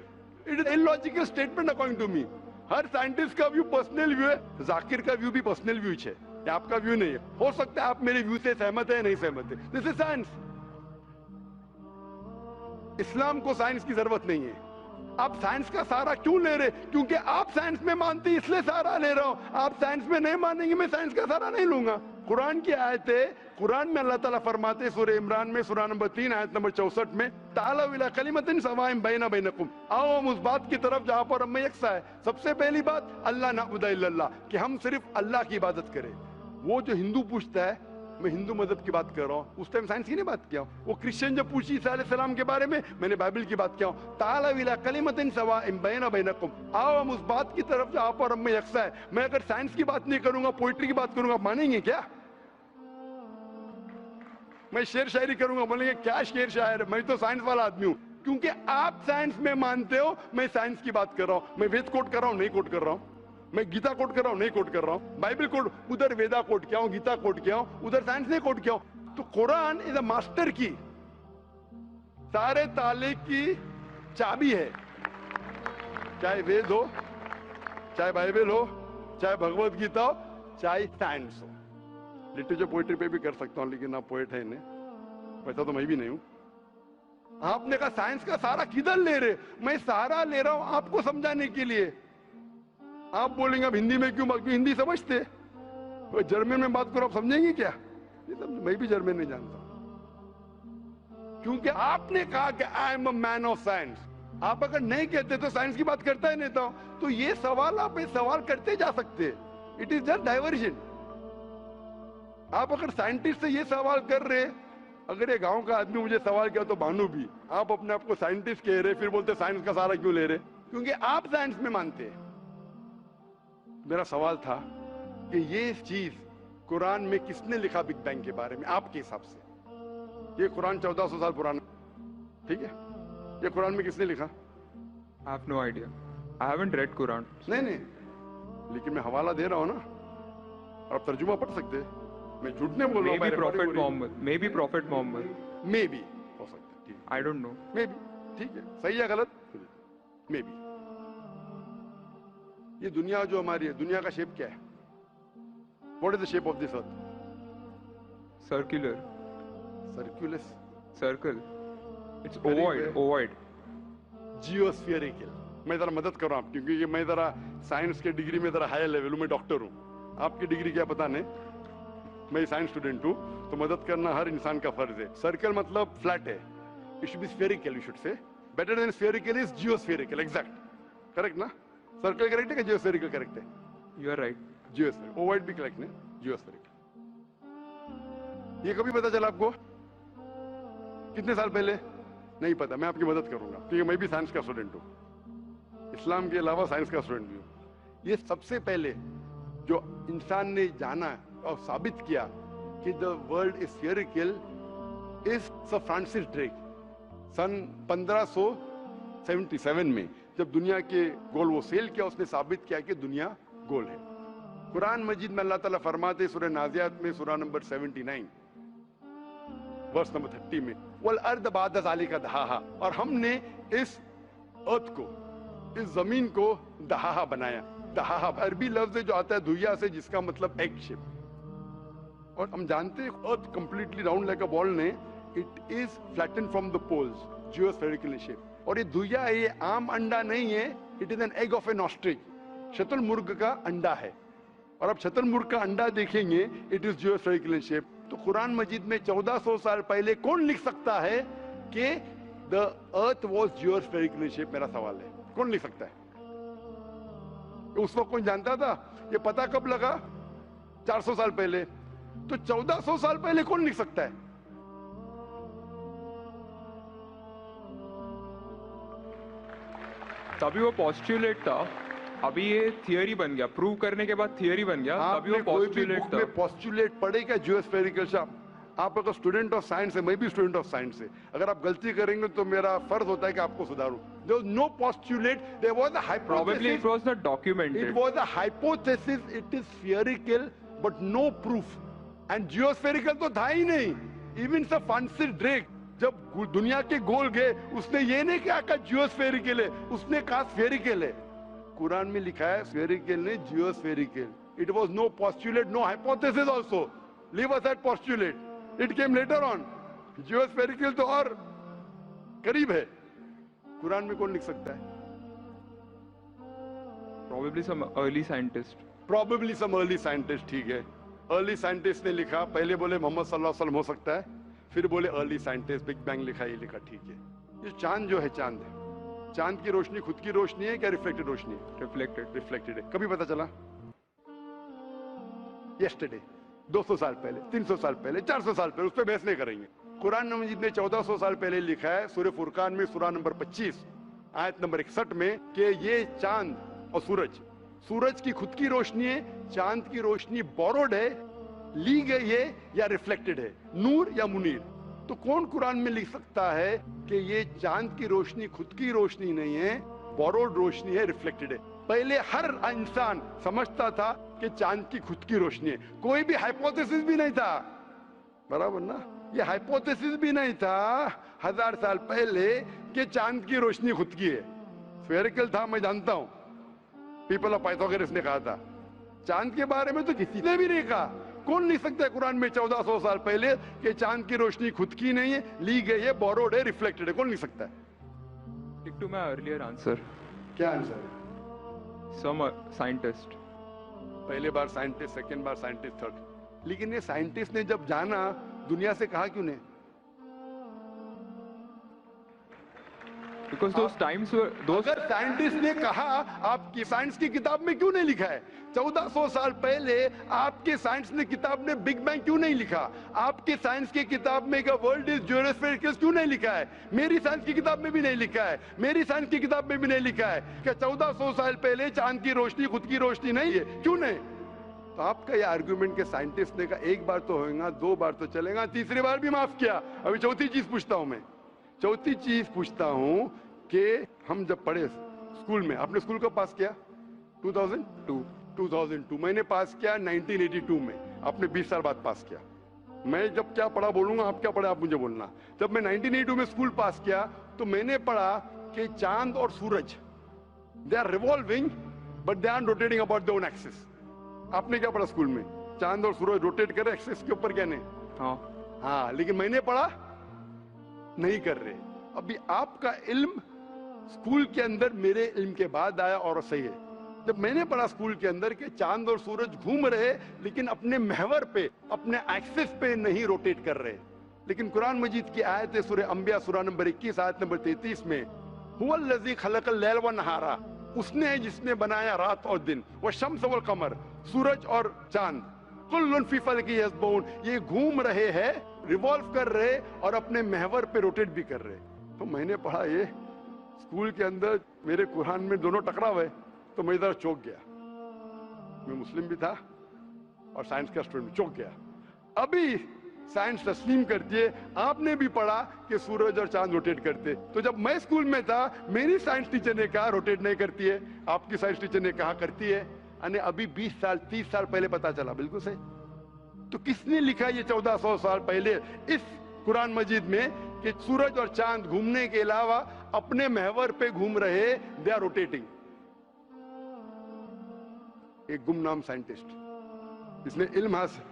it is illogical statement according to me. हर साइंटिस्ट का व्यू पर्सनल व्यू है. जाकिर का व्यू भी पर्सनल व्यू है, ये आपका व्यू नहीं है. हो सकता है आप मेरे व्यू से सहमत है, नहीं सहमत है. This is science. इस्लाम को साइंस की जरूरत नहीं है. आप साइंस का सहारा क्यों ले रहे? क्योंकि आप साइंस में मानते, इसलिए सहारा ले रहा हूं. आप साइंस में नहीं मानेंगे, मैं साइंस का सहारा नहीं लूंगा. कुरान की आयत है, कुरान में अल्लाह ताला फरमाते, सूरह इमरान में सूरह नंबर 3 आयत नंबर 64 में, तालू इला कलिमतिन सवाइन बैना बैनकुम, आओ हम उस बात की तरफ जहां पर हम यकसा है. सबसे पहली बात, अल्लाह नअबुद इल्लल्लाह, कि हम सिर्फ अल्लाह की इबादत करें. वो जो हिंदू पूछता है, मैं हिंदू मजहब की बात कर रहा हूँ, उस टाइम साइंस की नहीं बात किया. वो क्रिश्चियन जब पूछी ईसा अलैहिस्सलाम के बारे में, मैंने बाइबल की बात किया. ताला इला कलिमतिन सवाइन बैना बैनकुम, आओ हम उस बात की तरफ जहां पर हम यकसा है. मैं अगर साइंस की बात नहीं करूंगा, पोइट्री की बात करूंगा, मानेंगे क्या? मैं शेर शायरी करूंगा, बोलेंगे क्या शेर शायर, मैं तो साइंस वाला आदमी हूं. क्योंकि आप साइंस में मानते हो, मैं साइंस की बात कर रहा हूं. मैं वेद कोट कर रहा हूं, नहीं कोट कर रहा हूं. मैं गीता कोट कर रहा हूं, नहीं कोट कर रहा हूं. बाइबल कोट, उधर वेदा कोट किया हूं, गीता कोट किया हूं, उधर साइंस नहीं कोट किया हूं. तो कुरान इज अ मास्टर की, सारे ताले की चाबी है. चाहे वेद हो, चाहे बाइबल हो, चाहे भगवत गीता हो, चाहे साइंस हो. लिटरेचर पोएट्री पे भी कर सकता हूं, लेकिन आप पोएट है नहीं, वैसा तो मैं भी नहीं हूं. आपने कहा साइंस का सहारा किधर ले रहे? मैं सहारा ले रहा हूं आपको समझाने के लिए. आप बोलेंगे अब हिंदी में क्यों? हिंदी समझते, जर्मन में बात करो, आप समझेंगे क्या? मैं भी जर्मन नहीं जानता. क्योंकि आपने कहा कि I am a man of science. आप अगर नहीं कहते तो साइंस की बात करता ही नहीं था. तो ये सवाल आप सवाल करते जा सकते. It is just diversion. आप अगर साइंटिस्ट से ये सवाल कर रहे अगर ये गांव का आदमी मुझे सवाल किया तो भानु भी, आप अपने आप को साइंटिस्ट कह रहे, फिर बोलते साइंस का सहारा क्यों ले रहे? क्योंकि आप साइंस में मानते हैं। मेरा सवाल था कि ये चीज कुरान में किसने लिखा बिग बैंग के बारे में आपके हिसाब से? ये कुरान 1400 साल पुराना, ठीक है? ये कुरान में किसने लिखा? I have no idea. I haven't read Quran. नहीं नहीं, लेकिन मैं हवाला दे रहा हूं ना, और आप तर्जुमा पढ़ सकते हैं। मैं झूठ नहीं बोल रहा हूं। Maybe Prophet Muhammad. Maybe Prophet Muhammad. May be हो सकता है, ठीक है। I don't know. May be, ठीक है, सही है गलत? May be. ये दुनिया जो हमारी है, दुनिया का शेप क्या है? What is the shape of this earth? Circular. सर्कुलस, Circle. It's Very ovoid. well. Ovoid. जियोस्फियरिकल। मैं जरा मदद कर रहा हूं, क्योंकि ये मैं जरा साइंस के डिग्री में जरा हाई लेवल हूं, मैं डॉक्टर हूं। आपकी डिग्री क्या पता नहीं, मैं साइंस स्टूडेंट हूं, तो मदद करना हर इंसान का फर्ज है। सर्कल मतलब फ्लैट है, it should be spherical, you should say. Better than spherical is geospherical, exact, correct ना? सर्कल करेक्ट है कि जियोस्फेरिकल करेक्ट है? You are right. Geospherical, ovoid भी करेक्ट है, जियोस्फेरिकल। ये कभी पता चला आपको? कितने साल पहले? नहीं पता, मैं आपकी मदद करूंगा, क्योंकि मैं भी साइंस का स्टूडेंट हूं, इस्लाम के अलावा साइंस का स्टूडेंट भी हूं। ये सबसे पहले जो इंसान ने जाना और साबित किया कि the world is spherical is sir Francis Drake. सन 1577 में जब दुनिया के गोल वो सेल किया, उसने साबित किया कि दुनिया गोल है। कुरान मजीद में अल्लाह ताला फरमाते सूरह नाज़ियात में सूरह नंबर 79 वर्स नंबर 30 में, वल अर्द बाद ज़ालिका दहाहा, और हमने इस अर्थ को, इस जमीन को दहाहा बनाया। दहाहा अरबी लफ्ज है जो आता है धुइया से, जिसका मतलब एग शेप। और हम जानते हैं earth completely round like a ball ने, it is flatten from the poles, geospherical shape. और ये धुइया है, ये आम अंडा नहीं है, it is an egg of an ostrich, शतुरमुर्ग का अंडा है। और अब शतुरमुर्ग का अंडा देखेंगे, इट इज जियोस्फेरिकल शेप। तो कुरान मजीद में 1400 साल पहले कौन लिख सकता है कि द अर्थ वाज जियोस्फेरिकल शेप? मेरा सवाल है, कौन लिख सकता है? उस वक्त कौन जानता था? ये पता कब लगा? 400 साल पहले। तो 1400 साल पहले कौन लिख सकता है? तभी वो पोस्टुलेट था, अभी ये थियरी बन गया, प्रूव करने के बाद थियरी बन गया, तभी वो आपने कोई भी पोस्टुलेट बुक था। में पोस्टुलेट पढ़ेगा जियोस्फेरिकल शेप? आप अगर स्टूडेंट ऑफ साइंस है, मैं भी स्टूडेंट ऑफ साइंस है, अगर आप गलती करेंगे तो मेरा फर्ज होता है कि आपको सुधारूं। There was no postulate, there was a hypothesis. Probably it was not documented. It was a hypothesis, it is spherical, but no proof. And geospherical तो था ही नहीं। Even Sir Francis Drake जब दुनिया के गोल गए, उसने ये नहीं कहा कि जियोस्फेरिकल है, उसने कहा स्फेरिकल है। कुरान में लिखा है स्फेरिकल नहीं, जियोस्फेरिकल। It was no postulate, no hypothesis also. Leave aside postulate. It came later on. जियोस्फेरिकल तो और करीब है। कुरान में कौन लिख सकता है? Probably some early scientist. Probably some early scientist, ठीक है। अर्ली साइंटिस्ट ने लिखा, पहले बोले मोहम्मद सल्लल्लाहु अलैहि वसल्लम हो सकता है, फिर बोले अर्ली साइंटिस्ट, बिग बैंग लिखा, ये लिखा, ठीक है। ये चांद जो है, चांद है, चांद की रोशनी खुद की रोशनी है क्या रिफ्लेक्टेड रोशनी है? रिफ्लेक्टेड है। कभी पता चला? यस्टरडे, 200 साल पहले, 300 साल पहले, 400 साल पहले, उस पर बहस नहीं करेंगे। कुरान मजीद ने 1400 साल पहले लिखा है सूरह फुरकान में सूरह नंबर 25 आयत नंबर 61 में कि ये चांद और सूरज की खुद की रोशनी है, चांद की रोशनी बोरोड है, ली गई है या रिफ्लेक्टेड है, नूर या मुनीर। तो कौन कुरान में लिख सकता है कि ये चांद की रोशनी खुद की रोशनी नहीं है, बोरोड रोशनी है, रिफ्लेक्टेड है? पहले हर इंसान समझता था कि चांद की खुद की रोशनी है, कोई भी हाइपोथेसिस भी नहीं था, बराबर ना? ये हाइपोथेसिस भी नहीं था 1000 साल पहले कि चांद की रोशनी खुद की है। स्फेरिकल था, मैं जानता हूं, पीपल ऑफ पाइथागोरस ने कहा था। चांद के बारे में तो किसी ने भी नहीं कहा। कौन लिख सकता है कुरान में 1400 साल पहले कि चांद की रोशनी खुद की नहीं है, ली गई है, बोरोड है, रिफ्लेक्टेड है? कौन लिख सकता है? Stick to my earlier answer. क्या आंसर है? Some scientist. पहले बार साइंटिस्ट, सेकेंड बार साइंटिस्ट, थर्ड। लेकिन ये साइंटिस्ट ने जब जाना, दुनिया से कहा क्यों नहीं? Because those times were those. अगर साइंटिस्ट ने कहा, आपकी साइंस की किताब में क्यों नहीं लिखा है? 1400 साल पहले आपके साइंस ने किताब में बिग बैंग क्यों नहीं लिखा? आपके साइंस की किताब में वर्ल्ड इज ज्योमेट्रिकल क्यों नहीं लिखा है? मेरी साइंस की किताब में भी नहीं लिखा है, मेरी साइंस की किताब में भी नहीं लिखा है कि 1400 साल पहले चांद की रोशनी खुद की रोशनी नहीं है, क्यों नहीं? तो आपका ये आर्गुमेंट के साइंटिस्ट ने कहा एक बार तो होगा, दो बार तो चलेगा, तीसरी बार भी माफ किया। अभी चौथी चीज पूछता हूं मैं, चौथी चीज पूछता हूं कि हम जब पढ़े स्कूल में, आपने स्कूल कब पास किया? 2002 मैंने पास किया 1982 में, आपने 20 साल बाद पास किया। मैं जब क्या पढ़ा बोलूंगा, आप क्या पढ़ा आप मुझे बोलना। जब मैं 1982 में स्कूल पास किया तो मैंने पढ़ा कि चांद और सूरज they are revolving but they are rotating about their own axis. आपने क्या पढ़ा स्कूल में? चांद और सूरज रोटेट कर रहे एक्सिस के ऊपर, क्या नहीं? हाँ, लेकिन मैंने पढ़ा नहीं कर रहे। अभी आपका इल्म स्कूल के अंदर मेरे इल्म के बाद आया और सही है। जब मैंने पढ़ा स्कूल के अंदर कि चांद और सूरज घूम रहे लेकिन अपने महवर पे, अपने एक्सिस पे नहीं रोटेट कर रहे। लेकिन कुरान मजीद की आयत है सूरह अंबिया सूरह नंबर 21 आयत नंबर 33 में, हुवल्लज़ी खलक़ल लैल व नहारा, उसने है जिसने बनाया रात और दिन, व शम्स वल कमर, सूरज और चांद, कुल्लुन फी फलकी यस्बहून, ये घूम रहे हैं, रिवॉल्व कर रहे और अपने महवर पे रोटेट भी कर रहे। तो मैंने पढ़ा ये स्कूल के अंदर, मेरे कुरान में दोनों टकराव है, तो मैं इधर चौंक गया। मैं मुस्लिम भी था और साइंस का स्टूडेंट, चौंक गया। अभी साइंस तस्लीम करती है, आपने भी पढ़ा कि सूरज और चांद रोटेट करते। तो जब मैं स्कूल में था मेरी साइंस टीचर ने कहा रोटेट नहीं करती है, आपकी साइंस टीचर ने कहा करती है। अने अभी 20 साल 30 साल पहले पता चला, बिल्कुल सही। तो किसने लिखा ये 1400 साल पहले इस कुरान मजीद में कि सूरज और चांद घूमने के अलावा अपने महवर पे घूम रहे, दे आर रोटेटिंग? एक गुमनाम साइंटिस्ट, इसने इल्म हासिल।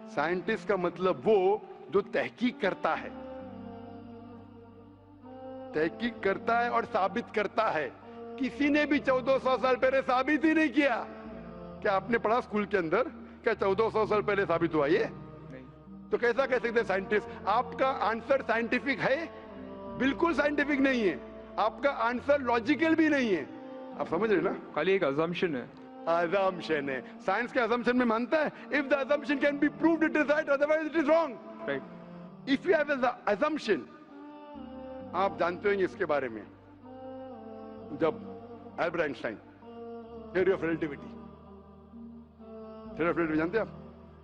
साइंटिस्ट का मतलब वो जो तहकीक करता है, तहकीक करता है और साबित करता है। किसी ने भी 1400 साल पहले साबित ही नहीं किया। क्या आपने पढ़ा स्कूल के अंदर क्या 1400 साल पहले साबित हुआ ये? तो कैसा कह सकते साइंटिस्ट? आपका आंसर साइंटिफिक है? बिल्कुल साइंटिफिक नहीं है। आपका आंसर लॉजिकल भी नहीं है। आप समझ रहे ना? खाली एक अजम्पशन है। assumption है। साइंस के assumption में मानता है if the assumption can be proved it is right, otherwise it is wrong. Right. If you have an assumption, आप जानते होंगे इसके बारे में, जब Albert Einstein theory of relativity, theory of relativity जानते हैं आप?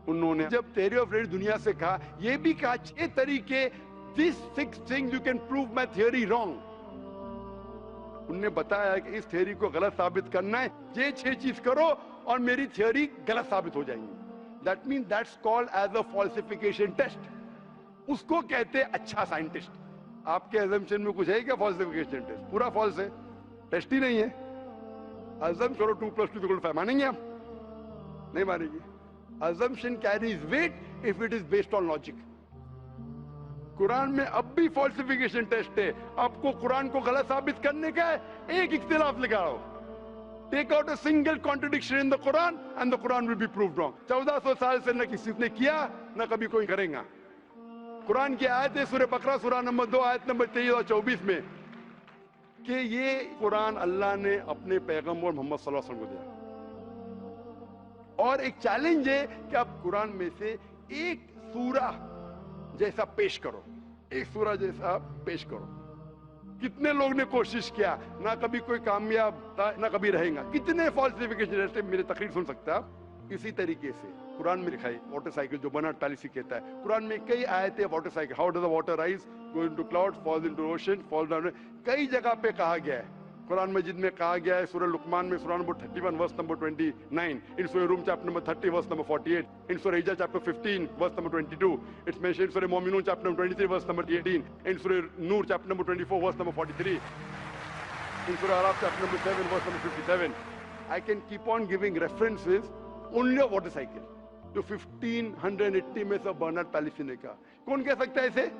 उन्होंने जब थ्योरी ऑफ रिलेटिविटी दुनिया से कहा, ये भी कहा 6 तरीके, this 6 things you can prove my theory wrong. उन्होंने बताया कि इस थ्योरी को गलत साबित करना है, ये 6 चीज करो और मेरी थ्योरी गलत साबित हो जाएंगी। That mean that's called as a falsification test. उसको कहते हैं अच्छा साइंटिस्ट। आपके अजम्पशन में कुछ है क्या फॉल्सिफिकेशन टेस्ट? पूरा फॉल्स है, टेस्ट ही नहीं है। अजम करो 2 + 2 = 5, मानेंगे आप? नहीं मानेंगे। Assumption carries weight if it is based on logic. Quran में अब भी फॉल्सिफिकेशन टेस्ट है। आपको कुरान को गलत साबित करने का है, एक इख्तिलाफ लगाओ, take out a single contradiction in the Quran and the Quran will be proved wrong. 1400 साल से न किसी ने किया न कभी कोई करेगा। कुरान की आयत है सूरह बकरा सूरह नंबर 2 आयत नंबर 23 और 24 में कि ये कुरान अल्लाह ने अपने पैगंबर मोहम्मद सल्लल्लाहु अलैहि वसल्लम को दिया। और एक चैलेंज है कि आप कुरान में से एक सूरा जैसा पेश करो, एक सूरा जैसा पेश करो। कितने लोग ने कोशिश किया, ना कभी कोई कामयाब था ना कभी रहेगा। कितने फॉल्सिफिकेशन जैसे मेरे तकरीर सुन सकते हैं आप। इसी तरीके से कुरान में लिखा है वाटर साइकिल, जो बर्नार्ड पॉलिसी कहता है। कुरान में कई आयतें water cycle, how does the water rise, go into clouds, falls into ocean, falls down, कई जगह पे कहा गया है। कुरान मजीद में कहा गया है सूरह लुकमान में सूरह नंबर 31 वर्स नंबर 29, इन सूरह रूम chapter number 30 verse number 48, in सूरह हिजर chapter 15 verse number 22, it's mentioned सूरह मोमिनून chapter number 23 verse number 18, in सूरह नूर chapter number 24 verse number 43, in सूरह अराफ chapter number 7 verse number 57. I can keep on giving references only of water cycle. जो 1580 में से बर्नार्ड पॉलिसी ने कहा। कौन कह सकता है इसे?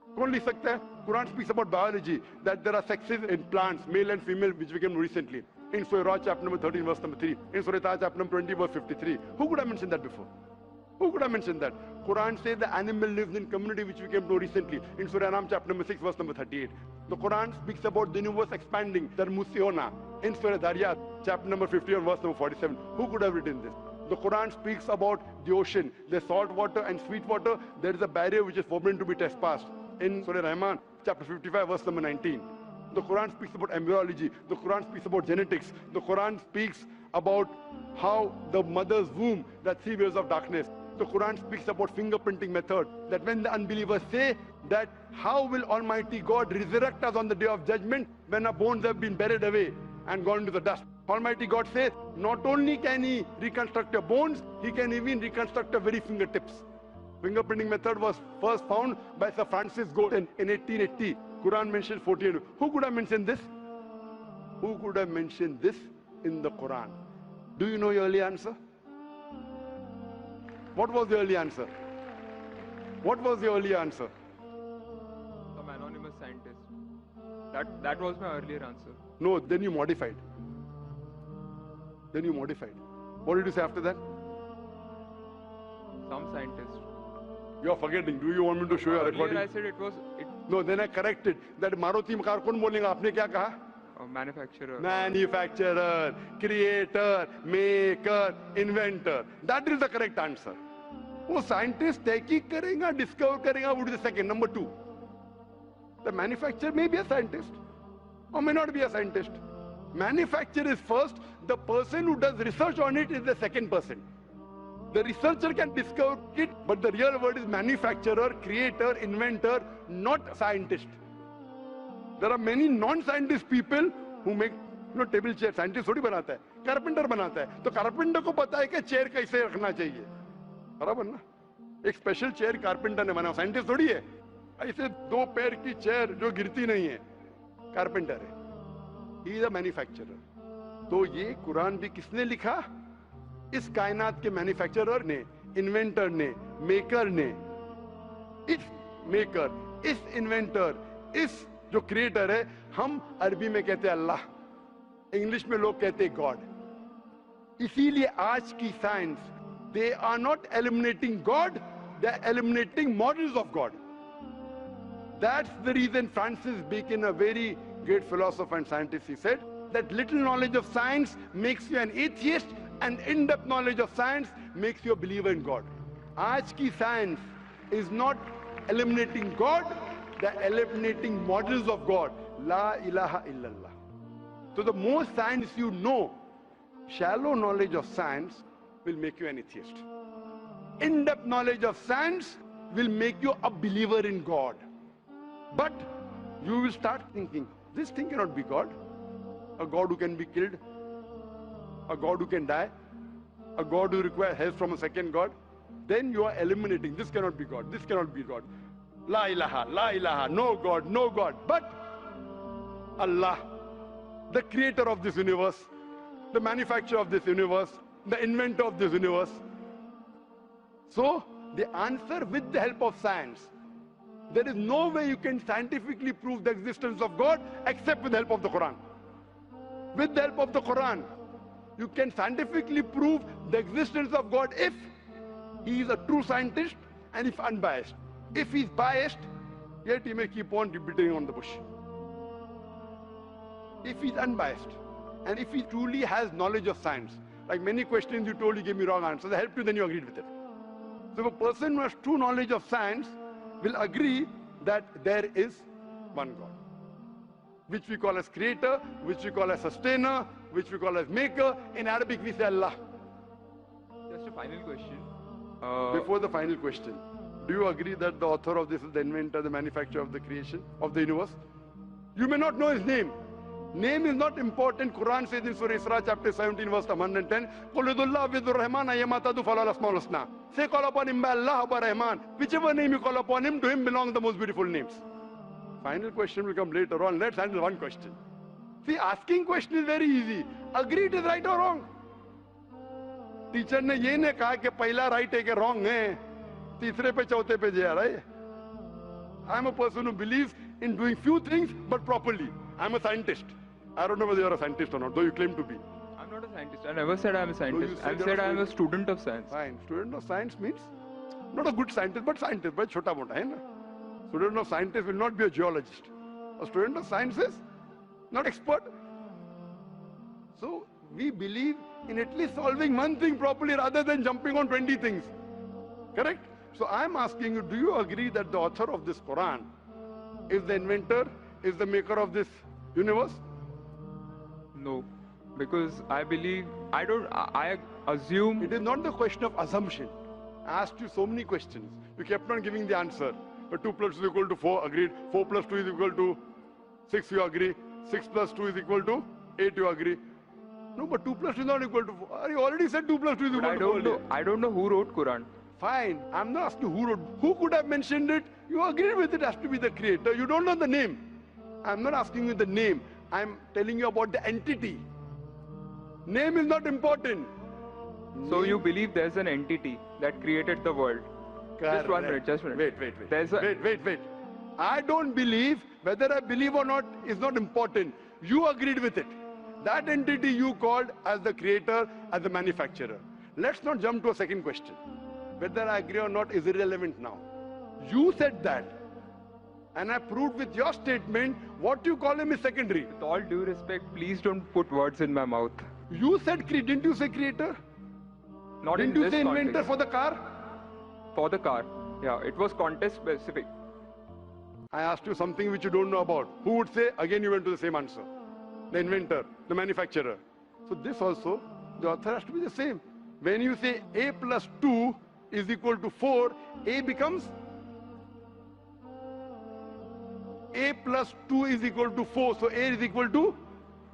कौन लिख सकता है? Quran speaks about biology, that there are sexes in plants, male and female, which we came recently. In Surah Ra chapter number 13 verse number 3. In Surah Taha chapter number 20 verse 53. Who could have mentioned that before? Who could have mentioned that? Quran says the animal lives in community, which we came to recently in Surah Ram chapter number 6 verse number 38. The Quran speaks about the universe expanding, Darmusiona, in Surah Dariyat chapter number 51 verse number 47. Who could have written this? The Quran speaks about the ocean, the salt water and sweet water. There is a barrier which is forbidden to be trespassed in Surah Rahman chapter 55 verse number 19. The Quran speaks about embryology. The Quran speaks about genetics. The Quran speaks about how the mother's womb, that 3 years of darkness. The Quran speaks about fingerprinting method, that when the unbelievers say that how will Almighty God resurrect us on the day of judgment when our bones have been buried away and gone to the dust. Almighty God says not only can he reconstruct your bones, he can even reconstruct your very fingertips. Fingerprinting method was first found by Sir Francis Galton in 1880. Quran mentions 48. Who could have mentioned this? Who could have mentioned this in the Quran? Do you know your early answer? What was the early answer? What was the early answer? Some anonymous scientist. That was my earlier answer. No, then you modified. Then you modified. What did you say after that? Some scientist. You are forgetting. Do you want me to show you a recording? Earlier I said it was No, then I corrected. That Maruti car कौन बोलेगा? आपने क्या कहा? a manufacturer. Manufacturer, creator, maker, inventor. That is the correct answer. वो scientist तहकीक करेगा, discover करेगा, would be the second. Number 2. The manufacturer may be a scientist or may not be a scientist. Manufacturer is first. The person who does research on it is the second person. The researcher can discover it, but the real word is manufacturer, creator, inventor, not scientist. There are many non-scientist people who make table chair. Scientist थोड़ी बनाता है, carpenter बनाता है. तो carpenter को पता है कि chair कैसे रखना चाहिए. बराबर ना? एक special chair carpenter ने बनाया. Scientist थोड़ी है. ऐसे 2 पैर की chair जो गिरती नहीं है, carpenter है. He is a manufacturer. तो ये कुरान भी किसने लिखा? इस कायनात के मैन्युफैक्चरर ने, इन्वेंटर ने, मेकर ने. इस मेकर, इस इन्वेंटर, इस जो क्रिएटर है, हम अरबी में कहते हैं अल्लाह, इंग्लिश में लोग कहते हैं गॉड. इसीलिए आज की science, they are not eliminating God, they are eliminating models of God. That's the reason Francis Bacon, a very great philosopher and scientist, he said that little knowledge of science makes you an atheist and in-depth knowledge of science makes you a believer in God. Aaj ki science is not eliminating God, they're eliminating models of God. La ilaha illallah. So the more science you know, shallow knowledge of science will make you an atheist. In-depth knowledge of science will make you a believer in God. But you will start thinking, this thing cannot be God. A God who can be killed, a God who can die, a God who requires help from a second God. Then you are eliminating, this cannot be God, this cannot be God. La ilaha, no God, no God. But Allah, the creator of this universe, the manufacturer of this universe, the inventor of this universe. So the answer with the help of science. There is no way you can scientifically prove the existence of God except with the help of the Quran. With the help of the Quran, you can scientifically prove the existence of God if he is a true scientist and if unbiased. If he is biased, yet he may keep on beating on the bush. If he is unbiased and if he truly has knowledge of science, like many questions you told, you gave me wrong answers, I helped you, then you agreed with it. So if a person who has true knowledge of science will agree that there is one God, which we call as creator, which we call as sustainer, which we call as maker. In Arabic we say Allah. Just a final question. Before the final question, do you agree that the author of this is the inventor, the manufacturer of the creation, of the universe? You may not know his name. Name is not important. Quran says in Surah Isra chapter 17 verse 110, قُلْ ادُ اللَّهُ وِذُ الرَّحْمَنَ أَيَّمَا تَدُ فَلَا الْأَسْمَاءُ الْحُسْنَى. Say call upon him by Allah or by Rahman. Whichever name you call upon him, to him belong the most beautiful names. Final question will come later on. Let's handle one question. See, asking question is very easy. Agree it is right or wrong. Teacher ने ये नहीं कहा कि पहला right है कि wrong है, तीसरे पे चौथे पे जा रहा है. I am a person who believes in doing few things but properly. I am a scientist. I don't know whether you are a scientist or not, though you claim to be. I'm not a scientist. I never said I'm a scientist. said I you're said a I'm a student. student of science. Fine. Student of science means not a good scientist, but scientist. But chota mota, hai na? Student of scientist will not be a geologist. A student of science is not expert. So we believe in at least solving one thing properly rather than jumping on 20 things. Correct? So I'm asking you, do you agree that the author of this Quran is the inventor, is the maker of this universe? No, because I believe, I assume. It is not the question of assumption. I asked you so many questions. You kept on giving the answer. But 2 plus 2 is equal to 4, agreed. 4 plus 2 is equal to 6, you agree. 6 plus 2 is equal to 8, you agree. No, but 2 plus 2 is not equal to 4. You already said 2 plus 2 is But equal to 4. I don't know who wrote Quran. Fine. I'm not asking who wrote. Who could have mentioned it? You agreed with it has to be the creator. You don't know the name. I'm not asking you the name. I'm telling you about the entity. Name is not important. So you believe there's an entity that created the world? Just 1 minute, just 1 minute. Wait. There's a- Wait. I don't believe, whether I believe or not is not important. You agreed with it. That entity you called as the creator, as the manufacturer. Let's not jump to a second question. Whether I agree or not is irrelevant now. You said that. And I proved with your statement, what you call him is secondary. With all due respect, please don't put words in my mouth. You said, didn't you say creator? Not Didn't in you this say inventor context. for the car? For the car. Yeah, it was context specific. I asked you something which you don't know about. Who would say? Again, you went to the same answer. The inventor, the manufacturer. So this also, the author has to be the same. When you say A plus 2 is equal to 4, A becomes A plus 2 is equal to 4. So A is equal to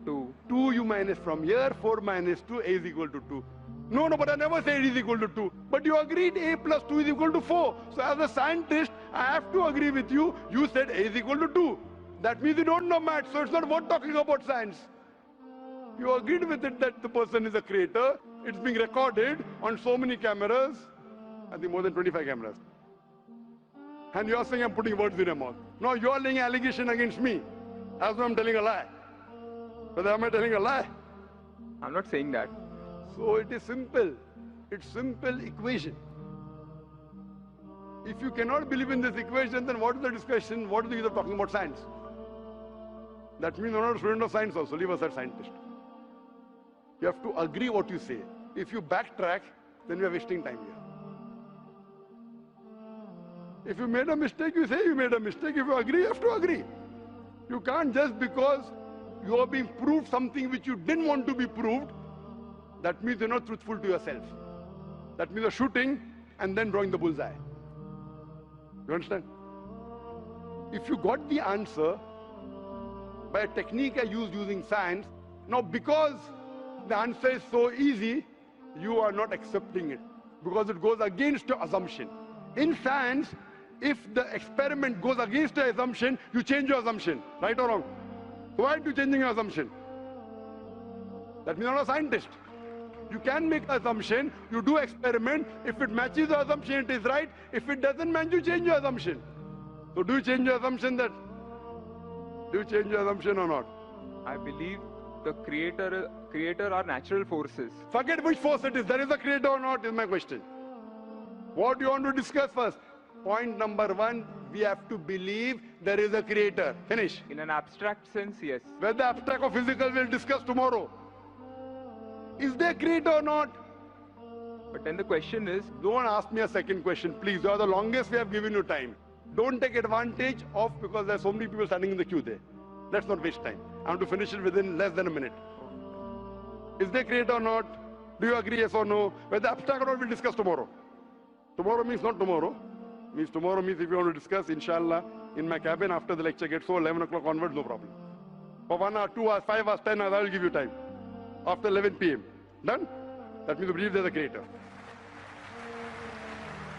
2. 2 you minus from here, 4 minus 2, A is equal to 2. No, but I never said it is equal to 2. But you agreed A plus 2 is equal to 4. So as a scientist, I have to agree with you. You said A is equal to 2. That means you don't know math, so it's not worth talking about science. You agreed with it that the person is a creator. It's being recorded on so many cameras. I think more than 25 cameras. And you're saying I'm putting words in your mouth. No, you're laying allegation against me. As though I'm telling a lie. Whether am I telling a lie? I'm not saying that. So it is simple. It's simple equation. If you cannot believe in this equation, then what is the discussion? What is the use of talking about science? That means you're not a student of science also. Leave aside scientist. You have to agree what you say. If you backtrack, then you are wasting time here. If you made a mistake, you say you made a mistake. If you agree, you have to agree. You can't just because you are being proved something which you didn't want to be proved, that means you're not truthful to yourself. That means you're shooting and then drawing the bullseye. You understand? If you got the answer by a technique I used using science, now because the answer is so easy, you are not accepting it because it goes against your assumption. In science, if the experiment goes against your assumption, you change your assumption, right or wrong? Why are you changing your assumption? That means you're not a scientist. You can make an assumption, you do experiment, if it matches the assumption, it is right. If it doesn't match, you change your assumption. So do you change your assumption that? Do you change your assumption or not? I believe the creator are natural forces. Forget which force it is. There is a creator or not is my question. What do you want to discuss first? Point number 1, we have to believe there is a creator. Finish. In an abstract sense, yes. Whether abstract or physical, we'll discuss tomorrow. Is there a creator or not? But then the question is, Don't ask me a second question, please. You are the longest we have given you time. Don't take advantage of, because there are so many people standing in the queue there. Let's not waste time. I want to finish it within less than a minute. Is there a creator or not? Do you agree, yes or no? Whether abstract or not, we'll discuss tomorrow. Tomorrow means not tomorrow. Tomorrow means if you want to discuss, inshallah, in my cabin after the lecture gets so 11 o'clock onwards, no problem. For 1 hour, 2 hours, 5 hours, 10 hours, I will give you time. After 11 p.m. Done? That means you believe there's a creator.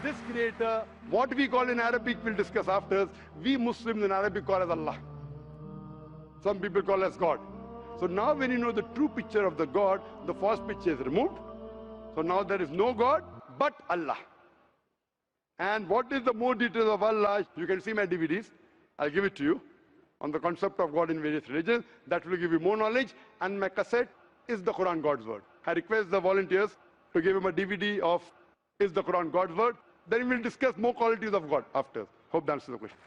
This creator, what we call in Arabic, we'll discuss after. We Muslims in Arabic call as Allah. Some people call as God. So now when you know the true picture of the God, the false picture is removed. So now there is no God but Allah. And what is the more details of Allah? You can see my DVDs. I'll give it to you on the concept of God in various religions. That will give you more knowledge. And my cassette is the Quran God's word? I request the volunteers to give him a DVD of Is the Quran God's word? Then we'll discuss more qualities of God after. Hope that answers the question.